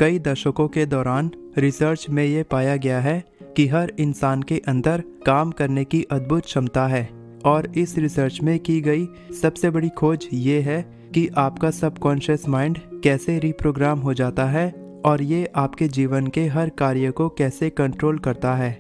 कई दशकों के दौरान रिसर्च में ये पाया गया है कि हर इंसान के अंदर काम करने की अद्भुत क्षमता है और इस रिसर्च में की गई सबसे बड़ी खोज ये है कि आपका सबकॉन्शियस माइंड कैसे रिप्रोग्राम हो जाता है और ये आपके जीवन के हर कार्य को कैसे कंट्रोल करता है।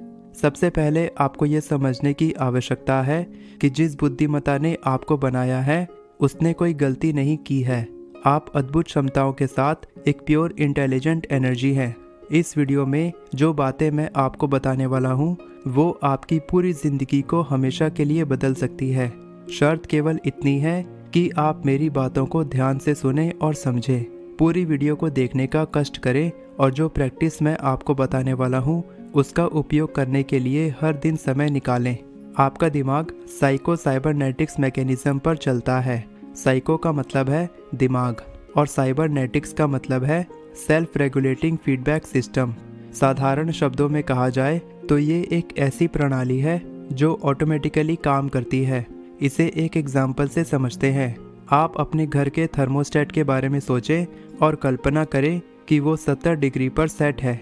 सबसे पहले आपको ये समझने की आवश्यकता है कि जिस बुद्धिमत्ता ने आपको बनाया है उसने कोई गलती नहीं की है। आप अद्भुत क्षमताओं के साथ एक प्योर इंटेलिजेंट एनर्जी हैं। इस वीडियो में जो बातें मैं आपको बताने वाला हूँ वो आपकी पूरी जिंदगी को हमेशा के लिए बदल सकती है। शर्त केवल इतनी है कि आप मेरी बातों को ध्यान से सुने और समझें। पूरी वीडियो को देखने का कष्ट करें और जो प्रैक्टिस मैं आपको बताने वाला हूँ उसका उपयोग करने के लिए हर दिन समय निकालें। आपका दिमाग साइको साइबरनेटिक्स मैकेनिज्म पर चलता है। साइको का मतलब है दिमाग और साइबरनेटिक्स का मतलब है सेल्फ रेगुलेटिंग फीडबैक सिस्टम। साधारण शब्दों में कहा जाए तो ये एक ऐसी प्रणाली है जो ऑटोमेटिकली काम करती है। इसे एक एग्जाम्पल से समझते हैं। आप अपने घर के थर्मोस्टेट के बारे में सोचें और कल्पना करें कि वो 70 डिग्री पर सेट है।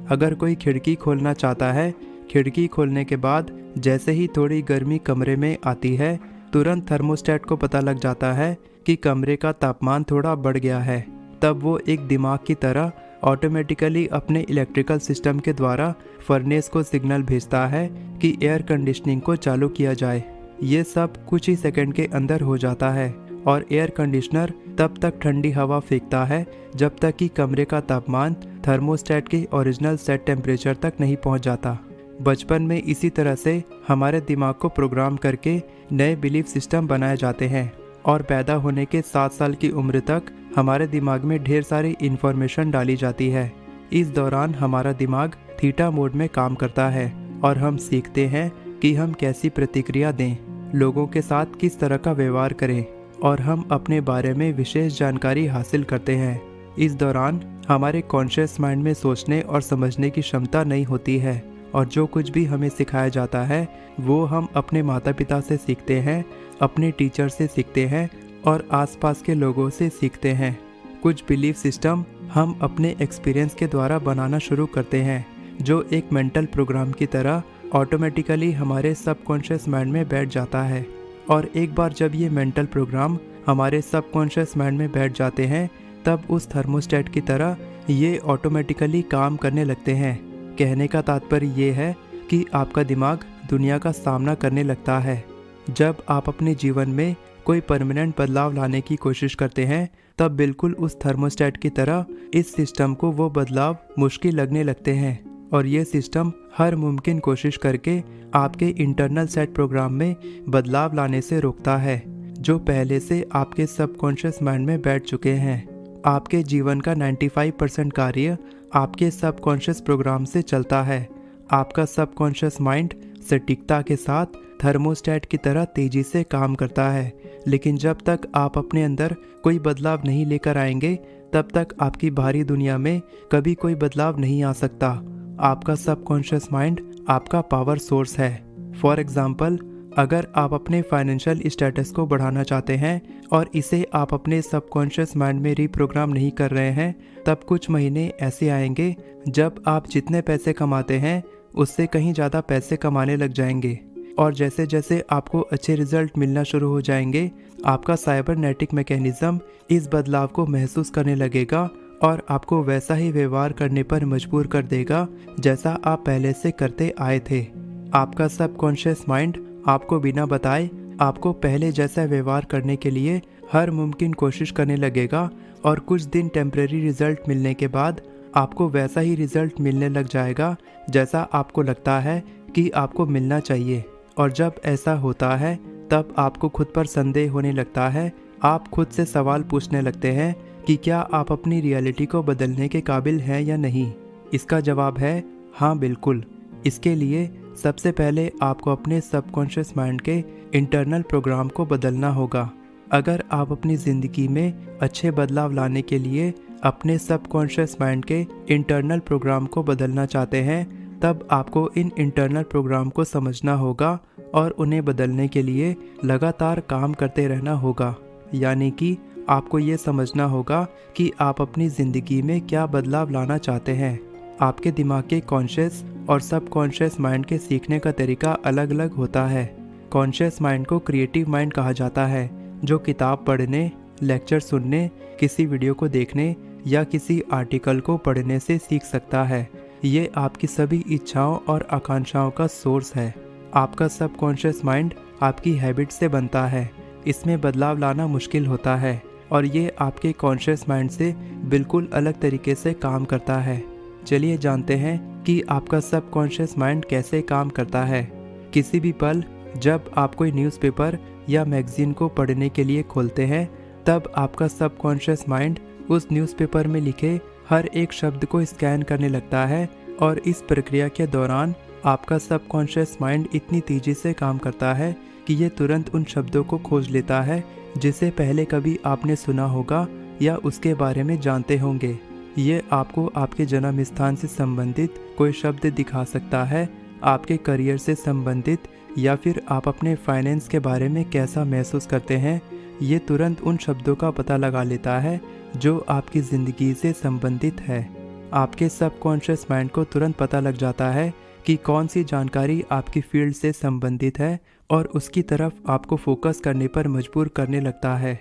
अगर कोई खिड़की खोलना चाहता है, खिड़की खोलने के बाद जैसे ही थोड़ी गर्मी कमरे में आती है तुरंत थर्मोस्टेट को पता लग जाता है कि कमरे का तापमान थोड़ा बढ़ गया है। तब वो एक दिमाग की तरह ऑटोमेटिकली अपने इलेक्ट्रिकल सिस्टम के द्वारा फर्नेस को सिग्नल भेजता है कि एयर कंडीशनिंग को चालू किया जाए। ये सब कुछ ही सेकंड के अंदर हो जाता है और एयर कंडीशनर तब तक ठंडी हवा फेंकता है जब तक कि कमरे का तापमान थर्मोस्टेट के ओरिजिनल सेट टेम्परेचर तक नहीं पहुंच जाता। बचपन में इसी तरह से हमारे दिमाग को प्रोग्राम करके नए बिलीफ सिस्टम बनाए जाते हैं और पैदा होने के 7 साल की उम्र तक हमारे दिमाग में ढेर सारी इन्फॉर्मेशन डाली जाती है। इस दौरान हमारा दिमाग थीटा मोड में काम करता है और हम सीखते हैं कि हम कैसी प्रतिक्रिया दें, लोगों के साथ किस तरह का व्यवहार करें और हम अपने बारे में विशेष जानकारी हासिल करते हैं। इस दौरान हमारे कॉन्शियस माइंड में सोचने और समझने की क्षमता नहीं होती है और जो कुछ भी हमें सिखाया जाता है वो हम अपने माता पिता से सीखते हैं, अपने टीचर से सीखते हैं और आसपास के लोगों से सीखते हैं। कुछ बिलीफ सिस्टम हम अपने एक्सपीरियंस के द्वारा बनाना शुरू करते हैं जो एक मेंटल प्रोग्राम की तरह ऑटोमेटिकली हमारे सबकॉन्शियस माइंड में बैठ जाता है। और एक बार जब ये मेंटल प्रोग्राम हमारे सबकॉन्शियस माइंड में बैठ जाते हैं तब उस थर्मोस्टेट की तरह ये ऑटोमेटिकली काम करने लगते हैं। कहने का तात्पर्य ये है कि आपका दिमाग दुनिया का सामना करने लगता है। जब आप अपने जीवन में कोई परमानेंट बदलाव लाने की कोशिश करते हैं तब बिल्कुल उस थर्मोस्टेट की तरह इस सिस्टम को वो बदलाव मुश्किल लगने लगते हैं और ये सिस्टम हर मुमकिन कोशिश करके आपके इंटरनल सेट प्रोग्राम में बदलाव लाने से रोकता है जो पहले से आपके सबकॉन्शियस माइंड में बैठ चुके हैं। आपके जीवन का 95% कार्य आपके सबकॉन्शियस प्रोग्राम से चलता है। आपका सबकॉन्शियस माइंड सटीकता के साथ थर्मोस्टेट की तरह तेजी से काम करता है, लेकिन जब तक आप अपने अंदर कोई बदलाव नहीं लेकर आएंगे तब तक आपकी बाहरी दुनिया में कभी कोई बदलाव नहीं आ सकता। आपका सबकॉन्शियस माइंड आपका पावर सोर्स है। फॉर एग्जाम्पल, अगर आप अपने फाइनेंशियल स्टेटस को बढ़ाना चाहते हैं और इसे आप अपने सबकॉन्शियस माइंड में रिप्रोग्राम नहीं कर रहे हैं तब कुछ महीने ऐसे आएंगे जब आप जितने पैसे कमाते हैं उससे कहीं ज़्यादा पैसे कमाने लग जाएंगे और जैसे जैसे आपको अच्छे रिजल्ट मिलना शुरू हो जाएंगे आपका साइबरनेटिक मैकेनिज्म इस बदलाव को महसूस करने लगेगा और आपको वैसा ही व्यवहार करने पर मजबूर कर देगा जैसा आप पहले से करते आए थे। आपका सबकॉन्शियस माइंड आपको बिना बताए आपको पहले जैसा व्यवहार करने के लिए हर मुमकिन कोशिश करने लगेगा और कुछ दिन टेम्परेरी रिजल्ट मिलने के बाद आपको वैसा ही रिजल्ट मिलने लग जाएगा जैसा आपको लगता है कि आपको मिलना चाहिए। और जब ऐसा होता है तब आपको खुद पर संदेह होने लगता है। आप खुद से सवाल पूछने लगते हैं कि क्या आप अपनी रियलिटी को बदलने के काबिल हैं या नहीं। इसका जवाब है हाँ, बिल्कुल। इसके लिए सबसे पहले आपको अपने सबकॉन्शियस माइंड के इंटरनल प्रोग्राम को बदलना होगा। अगर आप अपनी ज़िंदगी में अच्छे बदलाव लाने के लिए अपने सबकॉन्शियस माइंड के इंटरनल प्रोग्राम को बदलना चाहते हैं तब आपको इन इंटरनल प्रोग्राम को समझना होगा और उन्हें बदलने के लिए लगातार काम करते रहना होगा। यानी कि आपको ये समझना होगा कि आप अपनी ज़िंदगी में क्या बदलाव लाना चाहते हैं। आपके दिमाग के कॉन्शियस और सबकॉन्शियस माइंड के सीखने का तरीका अलग अलग होता है। कॉन्शियस माइंड को क्रिएटिव माइंड कहा जाता है, जो किताब पढ़ने, लेक्चर सुनने, किसी वीडियो को देखने या किसी आर्टिकल को पढ़ने से सीख सकता है। ये आपकी सभी इच्छाओं और आकांक्षाओं का सोर्स है। आपका सबकॉन्शियस माइंड आपकी हैबिट से बनता है। इसमें बदलाव लाना मुश्किल होता है और ये आपके कॉन्शियस माइंड से बिल्कुल अलग तरीके से काम करता है। चलिए जानते हैं कि आपका सबकॉन्शियस माइंड कैसे काम करता है। किसी भी पल जब आप कोई न्यूज़पेपर या मैगजीन को पढ़ने के लिए खोलते हैं, तब आपका सबकॉन्शियस माइंड उस न्यूज़पेपर में लिखे हर एक शब्द को स्कैन करने लगता है और इस प्रक्रिया के दौरान आपका सबकॉन्शियस माइंड इतनी तेज़ी से काम करता है कि ये तुरंत उन शब्दों को खोज लेता है जिसे पहले कभी आपने सुना होगा या उसके बारे में जानते होंगे। ये आपको आपके जन्म स्थान से संबंधित कोई शब्द दिखा सकता है, आपके करियर से संबंधित, या फिर आप अपने फाइनेंस के बारे में कैसा महसूस करते हैं। ये तुरंत उन शब्दों का पता लगा लेता है जो आपकी ज़िंदगी से संबंधित है। आपके सबकॉन्शियस माइंड को तुरंत पता लग जाता है कि कौन सी जानकारी आपकी फील्ड से संबंधित है और उसकी तरफ आपको फोकस करने पर मजबूर करने लगता है।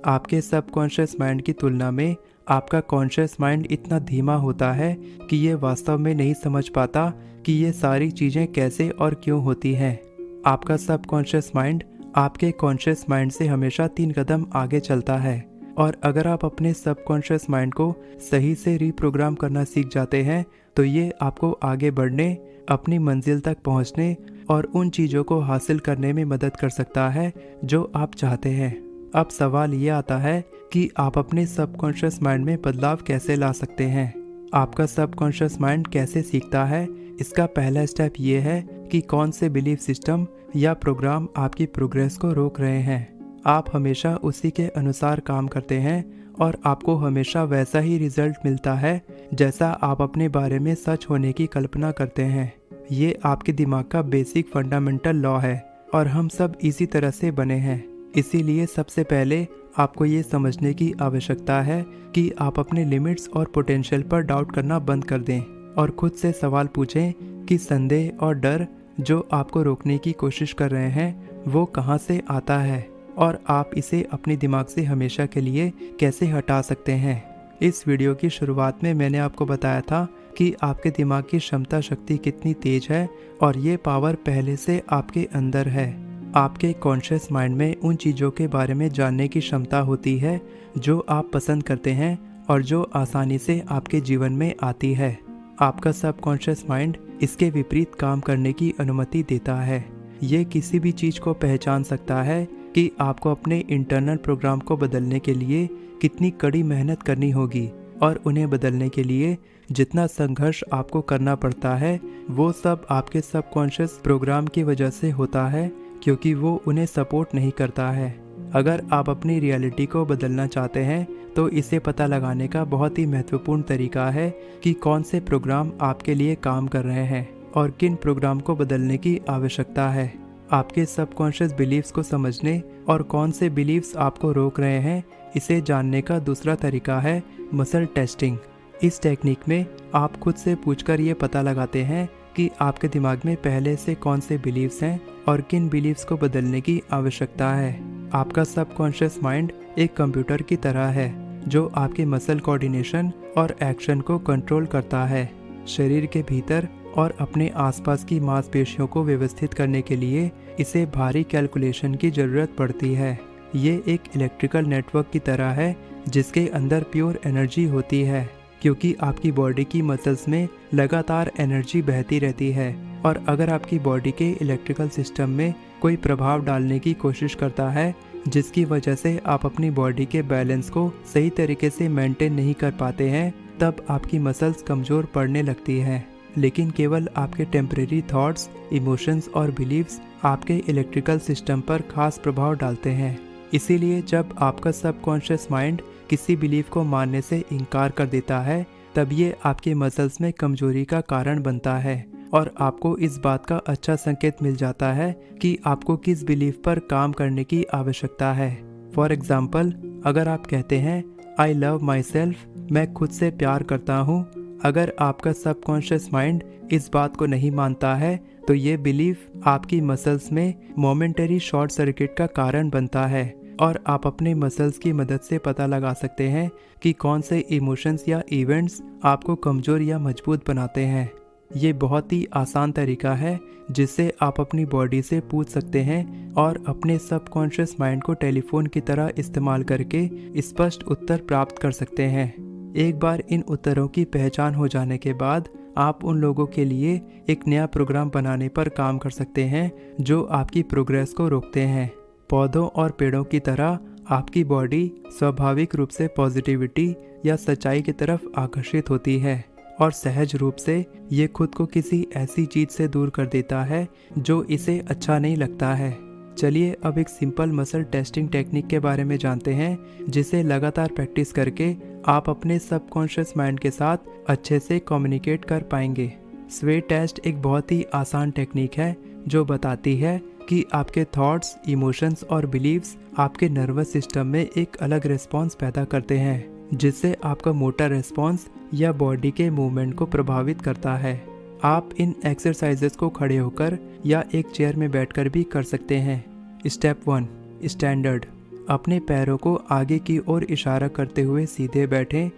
आपके सबकॉन्शियस माइंड की तुलना में आपका कॉन्शियस माइंड इतना धीमा होता है कि ये वास्तव में नहीं समझ पाता कि ये सारी चीज़ें कैसे और क्यों होती हैं। आपका सबकॉन्शियस माइंड आपके कॉन्शियस माइंड से हमेशा 3 कदम आगे चलता है, और अगर आप अपने सबकॉन्शियस माइंड को सही से रीप्रोग्राम करना सीख जाते हैं तो ये आपको आगे बढ़ने, अपनी मंजिल तक पहुंचने और उन चीज़ों को हासिल करने में मदद कर सकता है जो आप चाहते हैं। अब सवाल ये आता है कि आप अपने सबकॉन्शियस माइंड में बदलाव कैसे ला सकते हैं। आपका सबकॉन्शियस माइंड कैसे सीखता है? इसका पहला स्टेप ये है कि कौन से बिलीफ सिस्टम या प्रोग्राम आपकी प्रोग्रेस को रोक रहे हैं। आप हमेशा उसी के अनुसार काम करते हैं और आपको हमेशा वैसा ही रिजल्ट मिलता है जैसा आप अपने बारे में सच होने की कल्पना करते हैं। ये आपके दिमाग का बेसिक फंडामेंटल लॉ है और हम सब इसी तरह से बने हैं। इसीलिए सबसे पहले आपको ये समझने की आवश्यकता है कि आप अपने लिमिट्स और पोटेंशियल पर डाउट करना बंद कर दें और खुद से सवाल पूछें कि संदेह और डर जो आपको रोकने की कोशिश कर रहे हैं वो कहाँ से आता है और आप इसे अपने दिमाग से हमेशा के लिए कैसे हटा सकते हैं। इस वीडियो की शुरुआत में मैंने आपको बताया था कि आपके दिमाग की क्षमता शक्ति कितनी तेज है और ये पावर पहले से आपके अंदर है। आपके कॉन्शियस माइंड में उन चीज़ों के बारे में जानने की क्षमता होती है जो आप पसंद करते हैं और जो आसानी से आपके जीवन में आती है। आपका सबकॉन्शियस माइंड इसके विपरीत काम करने की अनुमति देता है। ये किसी भी चीज़ को पहचान सकता है कि आपको अपने इंटरनल प्रोग्राम को बदलने के लिए कितनी कड़ी मेहनत करनी होगी, और उन्हें बदलने के लिए जितना संघर्ष आपको करना पड़ता है वो सब आपके सबकॉन्शियस प्रोग्राम की वजह से होता है, क्योंकि वो उन्हें सपोर्ट नहीं करता है। अगर आप अपनी रियलिटी को बदलना चाहते हैं तो इसे पता लगाने का बहुत ही महत्वपूर्ण तरीका है कि कौन से प्रोग्राम आपके लिए काम कर रहे हैं और किन प्रोग्राम को बदलने की आवश्यकता है। आपके सबकॉन्शियस बिलीव्स को समझने और कौन से बिलीव्स आपको रोक रहे हैं इसे जानने का दूसरा तरीका है मसल टेस्टिंग। इस टेक्निक में आप खुद से पूछकर ये पता लगाते हैं कि आपके दिमाग में पहले से कौन से बिलीव्स हैं और किन बिलीव्स को बदलने की आवश्यकता है। आपका सबकॉन्शियस माइंड एक कंप्यूटर की तरह है जो आपके मसल कोऑर्डिनेशन और एक्शन को कंट्रोल करता है। शरीर के भीतर और अपने आसपास की मांसपेशियों को व्यवस्थित करने के लिए इसे भारी कैलकुलेशन की ज़रूरत पड़ती है। ये एक इलेक्ट्रिकल नेटवर्क की तरह है जिसके अंदर प्योर एनर्जी होती है, क्योंकि आपकी बॉडी की मसल्स में लगातार एनर्जी बहती रहती है, और अगर आपकी बॉडी के इलेक्ट्रिकल सिस्टम में कोई प्रभाव डालने की कोशिश करता है जिसकी वजह से आप अपनी बॉडी के बैलेंस को सही तरीके से मेंटेन नहीं कर पाते हैं, तब आपकी मसल्स कमज़ोर पड़ने लगती हैं। लेकिन केवल आपके टेम्परेरी थॉट्स, इमोशंस और बिलीव्स आपके इलेक्ट्रिकल सिस्टम पर खास प्रभाव डालते हैं। इसीलिए जब आपका सबकॉन्शियस माइंड किसी बिलीफ को मानने से इनकार कर देता है तब ये आपके मसल्स में कमजोरी का कारण बनता है, और आपको इस बात का अच्छा संकेत मिल जाता है कि आपको किस बिलीफ पर काम करने की आवश्यकता है। फॉर एग्जाम्पल, अगर आप कहते हैं आई लव माई सेल्फ, मैं खुद से प्यार करता हूँ, अगर आपका सबकॉन्शियस माइंड इस बात को नहीं मानता है तो ये बिलीफ आपकी मसल्स में मोमेंटरी शॉर्ट सर्किट का कारण बनता है और आप अपने मसल्स की मदद से पता लगा सकते हैं कि कौन से इमोशंस या इवेंट्स आपको कमज़ोर या मजबूत बनाते हैं। ये बहुत ही आसान तरीका है जिससे आप अपनी बॉडी से पूछ सकते हैं और अपने सबकॉन्शियस माइंड को टेलीफोन की तरह इस्तेमाल करके स्पष्ट उत्तर प्राप्त कर सकते हैं। एक बार इन उत्तरों की पहचान हो जाने के बाद आप उन लोगों के लिए एक नया प्रोग्राम बनाने पर काम कर सकते हैं जो आपकी प्रोग्रेस को रोकते हैं। पौधों और पेड़ों की तरह आपकी बॉडी स्वाभाविक रूप से पॉजिटिविटी या सच्चाई की तरफ आकर्षित होती है और सहज रूप से ये खुद को किसी ऐसी चीज से दूर कर देता है जो इसे अच्छा नहीं लगता है। चलिए अब एक सिंपल मसल टेस्टिंग टेक्निक के बारे में जानते हैं जिसे लगातार प्रैक्टिस करके आप अपने सबकॉन्शियस माइंड के साथ अच्छे से कम्युनिकेट कर पाएंगे। स्वे टेस्ट एक बहुत ही आसान टेक्निक है जो बताती है कि आपके थॉट्स, इमोशंस और बिलीव्स आपके नर्वस सिस्टम में एक अलग रिस्पॉन्स पैदा करते हैं जिससे आपका मोटर रिस्पॉन्स या बॉडी के मूवमेंट को प्रभावित करता है। आप इन एक्सरसाइजेस को खड़े होकर या एक चेयर में बैठकर भी कर सकते हैं। Step 1, standard. अपने पैरों को आगे की ओर इशारा करते हुए सीधे बैठें।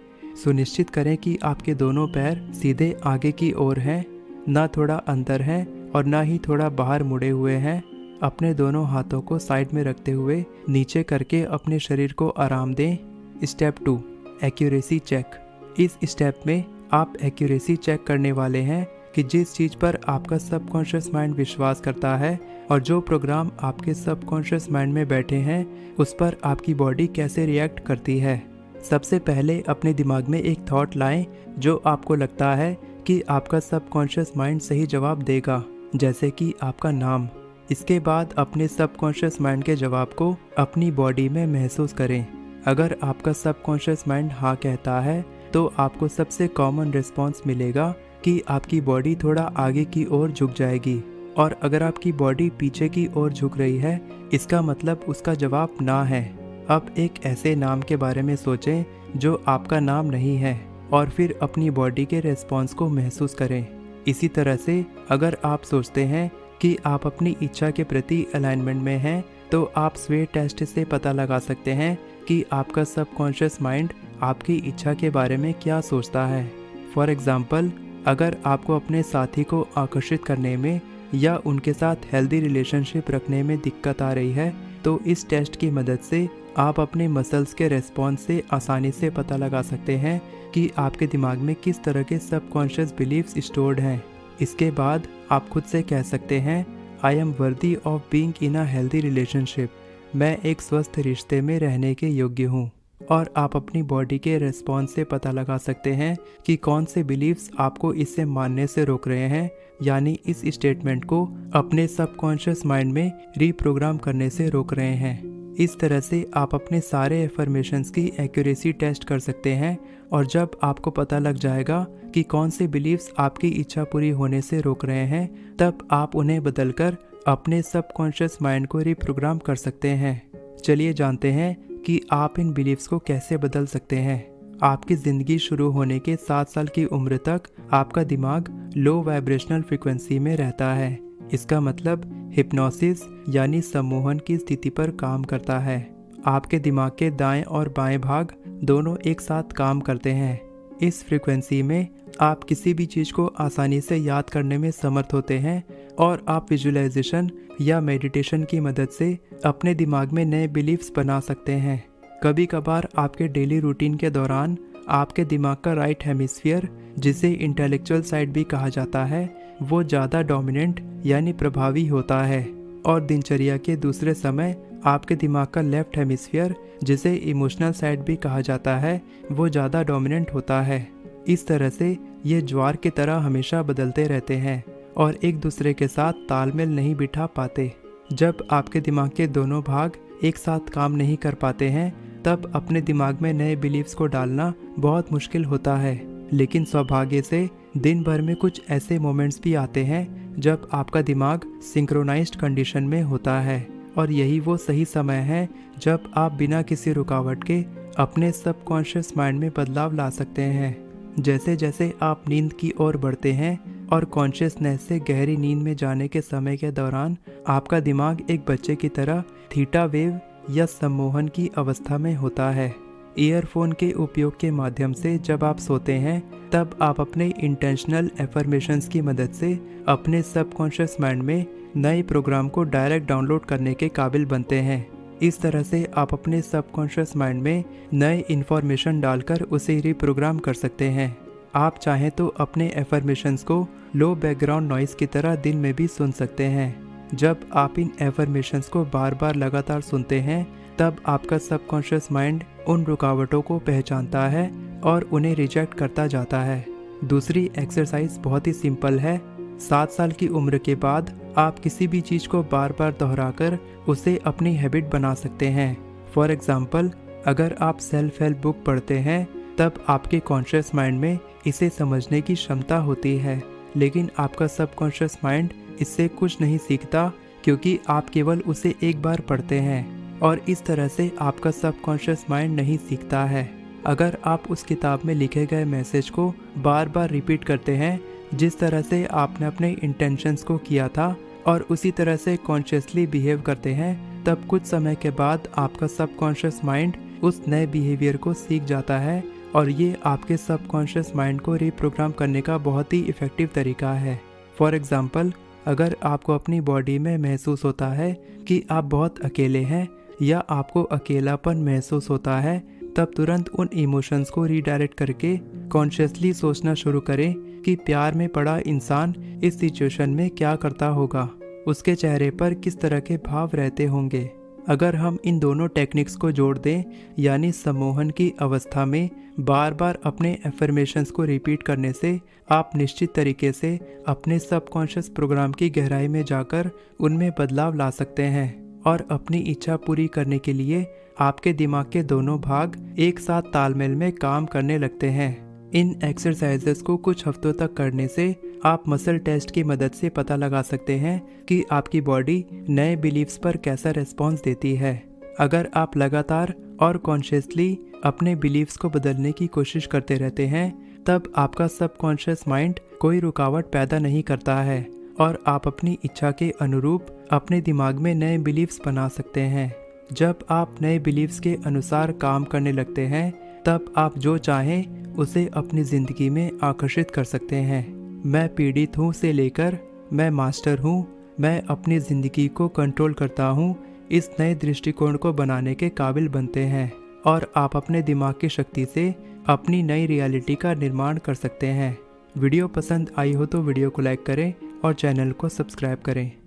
सुनिश्चित करें कि आपके दोनों पैर सीधे आगे की ओर हैं, ना थोड़ा अंदर हैं और ना ही थोड़ा बाहर मुड़े हुए हैं। अपने दोनों हाथों को साइड में रखते हुए नीचे करके अपने शरीर को आराम दें। Step 2, accuracy check. इस स्टेप में आप एक्यूरेसी चेक करने वाले हैं कि जिस चीज़ पर आपका सबकॉन्शियस माइंड विश्वास करता है और जो प्रोग्राम आपके सबकॉन्शियस माइंड में बैठे हैं उस पर आपकी बॉडी कैसे रिएक्ट करती है। सबसे पहले अपने दिमाग में एक थॉट लाएं जो आपको लगता है कि आपका सबकॉन्शियस माइंड सही जवाब देगा, जैसे कि आपका नाम। इसके बाद अपने सबकॉन्शियस माइंड के जवाब को अपनी बॉडी में महसूस करें। अगर आपका सबकॉन्शियस माइंड हाँ कहता है तो आपको सबसे कॉमन रिस्पॉन्स मिलेगा कि आपकी बॉडी थोड़ा आगे की ओर झुक जाएगी, और अगर आपकी बॉडी पीछे की ओर झुक रही है इसका मतलब उसका जवाब ना है। अब एक ऐसे नाम के बारे में सोचें जो आपका नाम नहीं है और फिर अपनी बॉडी के रिस्पॉन्स को महसूस करें। इसी तरह से अगर आप सोचते हैं कि आप अपनी इच्छा के प्रति अलाइनमेंट में हैं तो आप स्वे टेस्ट से पता लगा सकते हैं कि आपका सबकॉन्शियस माइंड आपकी इच्छा के बारे में क्या सोचता है। फॉर एग्जाम्पल, अगर आपको अपने साथी को आकर्षित करने में या उनके साथ हेल्दी रिलेशनशिप रखने में दिक्कत आ रही है तो इस टेस्ट की मदद से आप अपने मसल्स के रेस्पॉन्स से आसानी से पता लगा सकते हैं कि आपके दिमाग में किस तरह के सबकॉन्शियस बिलीव्स स्टोर्ड हैं। इसके बाद आप खुद से कह सकते हैं I am worthy of being in a healthy relationship. मैं एक स्वस्थ रिश्ते में रहने के योग्य हूँ। और आप अपनी बॉडी के रेस्पॉन्स से पता लगा सकते हैं कि कौन से बिलीव्स आपको इसे मानने से रोक रहे हैं, यानी इस स्टेटमेंट को अपने सबकॉन्शियस माइंड में रीप्रोग्राम करने से रोक रहे हैं। इस तरह से आप अपने सारे एफर्मेशंस की एक्यूरेसी टेस्ट कर सकते हैं और जब आपको पता लग जाएगा कि कौन से बिलीव्स आपकी इच्छा पूरी होने से रोक रहे हैं तब आप उन्हें बदलकर अपने सबकॉन्शियस माइंड को रीप्रोग्राम कर सकते हैं। चलिए जानते हैं कि आप इन बिलीव्स को कैसे बदल सकते हैं। आपकी ज़िंदगी शुरू होने के 7 साल की उम्र तक आपका दिमाग लो वाइब्रेशनल फ्रिक्वेंसी में रहता है। इसका मतलब हिप्नोसिस यानी सम्मोहन की स्थिति पर काम करता है। आपके दिमाग के दाएं और बाएं भाग दोनों एक साथ काम करते हैं। इस फ्रिक्वेंसी में आप किसी भी चीज़ को आसानी से याद करने में समर्थ होते हैं और आप विजुअलाइजेशन या मेडिटेशन की मदद से अपने दिमाग में नए बिलीफ्स बना सकते हैं। कभी कभार आपके डेली रूटीन के दौरान आपके दिमाग का राइट हेमिस्फीयर, जिसे इंटेलेक्चुअल साइड भी कहा जाता है, वो ज़्यादा डोमिनेंट यानी प्रभावी होता है और दिनचर्या के दूसरे समय आपके दिमाग का लेफ्ट हेमिस्फीयर, जिसे इमोशनल साइड भी कहा जाता है, वो ज़्यादा डोमिनेंट होता है। इस तरह से ये ज्वार की तरह हमेशा बदलते रहते हैं और एक दूसरे के साथ तालमेल नहीं बिठा पाते। जब आपके दिमाग के दोनों भाग एक साथ काम नहीं कर पाते हैं तब अपने दिमाग में नए बिलीव्स को डालना बहुत मुश्किल होता है। लेकिन सौभाग्य से दिन भर में कुछ ऐसे मोमेंट्स भी आते हैं जब आपका दिमाग सिंक्रोनाइज्ड कंडीशन में होता है और यही वो सही समय है जब आप बिना किसी रुकावट के अपने सबकॉन्शियस माइंड में बदलाव ला सकते हैं। जैसे जैसे आप नींद की ओर बढ़ते हैं और कॉन्शियसनेस से गहरी नींद में जाने के समय के दौरान आपका दिमाग एक बच्चे की तरह थीटा वेव या सम्मोहन की अवस्था में होता है। ईयरफोन के उपयोग के माध्यम से जब आप सोते हैं तब आप अपने इंटेंशनल एफर्मेशंस की मदद से अपने सबकॉन्शियस माइंड में नए प्रोग्राम को डायरेक्ट डाउनलोड करने के काबिल बनते हैं। इस तरह से आप अपने सबकॉन्शियस माइंड में नए इन्फॉर्मेशन डालकर उसे रिप्रोग्राम कर सकते हैं। आप चाहें तो अपने एफर्मेशंस को लो बैकग्राउंड नॉइस की तरह दिन में भी सुन सकते हैं। जब आप इन एफर्मेशंस को बार बार लगातार सुनते हैं तब आपका सबकॉन्शियस माइंड उन रुकावटों को पहचानता है और उन्हें रिजेक्ट करता जाता है। दूसरी एक्सरसाइज बहुत ही सिंपल है। 7 साल की उम्र के बाद आप किसी भी चीज़ को बार बार दोहराकर उसे अपनी हैबिट बना सकते हैं। फॉर एग्जाम्पल, अगर आप सेल्फ हेल्प बुक पढ़ते हैं तब आपके कॉन्शियस माइंड में इसे समझने की क्षमता होती है, लेकिन आपका सबकॉन्शियस माइंड इससे कुछ नहीं सीखता क्योंकि आप केवल उसे एक बार पढ़ते हैं और इस तरह से आपका सबकॉन्शियस माइंड नहीं सीखता है। अगर आप उस किताब में लिखे गए मैसेज को बार बार रिपीट करते हैं जिस तरह से आपने अपने इंटेंशंस को किया था और उसी तरह से कॉन्शियसली बिहेव करते हैं, तब कुछ समय के बाद आपका सबकॉन्शियस माइंड उस नए बिहेवियर को सीख जाता है और ये आपके सबकॉन्शियस माइंड को रिप्रोग्राम करने का बहुत ही इफ़ेक्टिव तरीका है। फॉर एग्जाम्पल, अगर आपको अपनी बॉडी में महसूस होता है कि आप बहुत अकेले हैं या आपको अकेलापन महसूस होता है, तब तुरंत उन इमोशंस को रीडायरेक्ट करके कॉन्शियसली सोचना शुरू करें कि प्यार में पड़ा इंसान इस सिचुएशन में क्या करता होगा, उसके चेहरे पर किस तरह के भाव रहते होंगे। अगर हम इन दोनों टेक्निक्स को जोड़ दें, यानी सम्मोहन की अवस्था में बार बार अपने एफर्मेशंस को रिपीट करने से आप निश्चित तरीके से अपने सबकॉन्शियस प्रोग्राम की गहराई में जाकर उनमें बदलाव ला सकते हैं और अपनी इच्छा पूरी करने के लिए आपके दिमाग के दोनों भाग एक साथ तालमेल में काम करने लगते हैं। इन एक्सरसाइजेस को कुछ हफ्तों तक करने से आप मसल टेस्ट की मदद से पता लगा सकते हैं कि आपकी बॉडी नए बिलीव्स पर कैसा रिस्पॉन्स देती है। अगर आप लगातार और कॉन्शियसली अपने बिलीव्स को बदलने की कोशिश करते रहते हैं, तब आपका सबकॉन्शियस माइंड कोई रुकावट पैदा नहीं करता है और आप अपनी इच्छा के अनुरूप अपने दिमाग में नए बिलीव्स बना सकते हैं। जब आप नए बिलीव्स के अनुसार काम करने लगते हैं, तब आप जो चाहें उसे अपनी ज़िंदगी में आकर्षित कर सकते हैं। मैं पीड़ित हूँ से लेकर मैं मास्टर हूँ, मैं अपनी ज़िंदगी को कंट्रोल करता हूँ, इस नए दृष्टिकोण को बनाने के काबिल बनते हैं और आप अपने दिमाग की शक्ति से अपनी नई रियलिटी का निर्माण कर सकते हैं। वीडियो पसंद आई हो तो वीडियो को लाइक करें और चैनल को सब्सक्राइब करें।